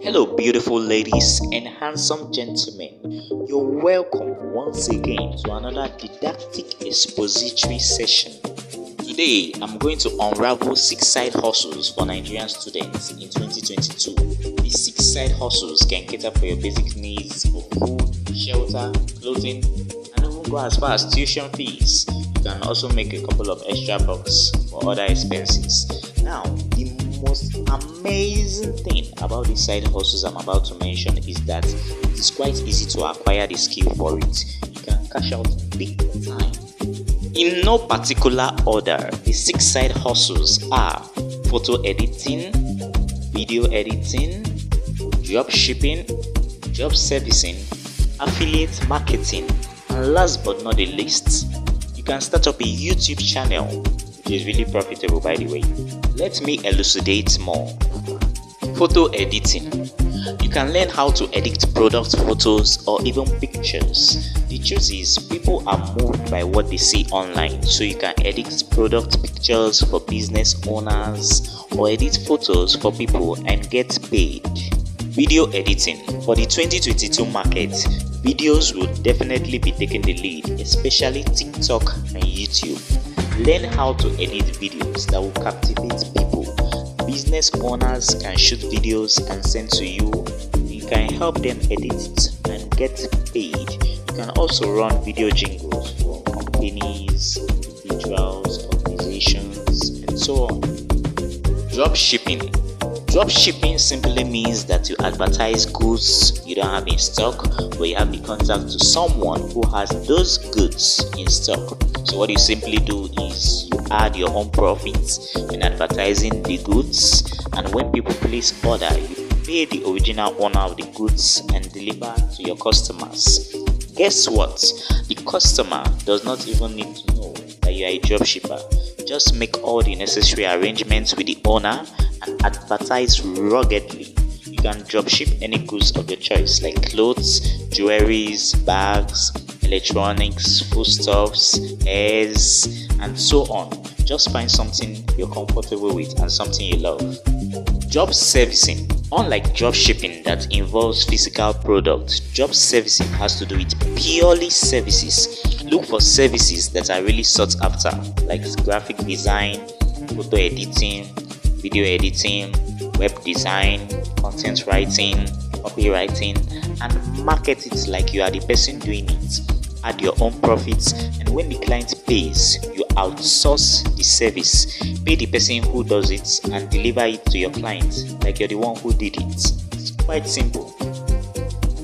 Hello, beautiful ladies and handsome gentlemen. You're welcome once again to another didactic expository session. Today, I'm going to unravel 6 side hustles for Nigerian students in 2022. These 6 side hustles can cater for your basic needs for food, shelter, clothing, and even go as far as tuition fees. You can also make a couple of extra bucks for other expenses. Now, the most amazing thing about these side hustles I'm about to mention is that it is quite easy to acquire the skill for it. You can cash out big time. In no particular order, the 6 side hustles are photo editing, video editing, drop shipping, job servicing, affiliate marketing, and last but not the least, you can start up a YouTube channel, which is really profitable, by the way. Let me elucidate more. Photo editing. You can learn how to edit product photos or even pictures. The truth is, people are moved by what they see online, so you can edit product pictures for business owners or edit photos for people and get paid. Video editing. For the 2022 market, videos will definitely be taking the lead, especially TikTok and YouTube. Learn how to edit videos that will captivate people. Business owners can shoot videos and send to you. You can help them edit it and get paid. You can also run video jingles for companies, individuals, organizations, and so on. Drop shipping. Drop shipping simply means that you advertise goods you don't have in stock, but you have the contact to someone who has those goods in stock. So what you simply do is you add your own profits in advertising the goods, and when people place order, you pay the original owner of the goods and deliver to your customers. Guess what? The customer does not even need to know that you are a dropshipper. Just make all the necessary arrangements with the owner and advertise ruggedly. You can dropship any goods of your choice like clothes, jewelries, bags, electronics, foodstuffs, hairs, and so on. Just find something you're comfortable with and something you love. Job servicing. Unlike job shipping that involves physical products, job servicing has to do with purely services. Look for services that are really sought after, like graphic design, photo editing, video editing, web design, content writing, copywriting, and market it like you are the person doing it. Add your own profits, and when the client pays, you outsource the service. Pay the person who does it and deliver it to your client like you're the one who did it. It's quite simple.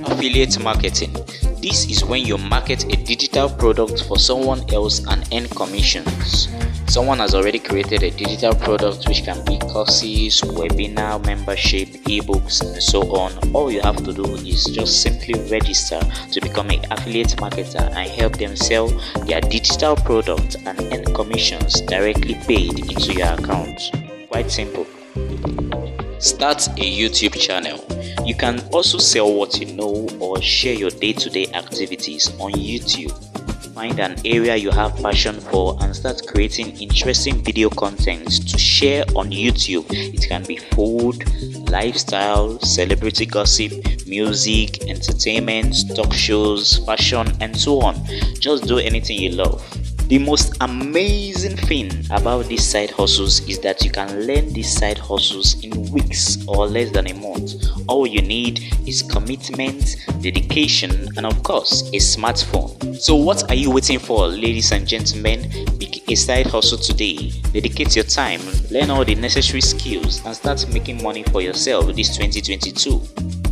Affiliate marketing. This is when you market a digital product for someone else and earn commissions. Someone has already created a digital product, which can be courses, webinar, membership, ebooks, and so on. All you have to do is just simply register to become an affiliate marketer and help them sell their digital product and earn commissions directly paid into your account. Quite simple. Start a YouTube channel. You can also sell what you know or share your day-to-day activities on YouTube. Find an area you have passion for and start creating interesting video content to share on YouTube. It can be food, lifestyle, celebrity gossip, music, entertainment, talk shows, fashion, and so on. Just do anything you love. The most amazing thing about these side hustles is that you can learn these side hustles in weeks or less than a month. All you need is commitment, dedication, and of course, a smartphone. So what are you waiting for, ladies and gentlemen? Pick a side hustle today. Dedicate your time, learn all the necessary skills, and start making money for yourself this 2022.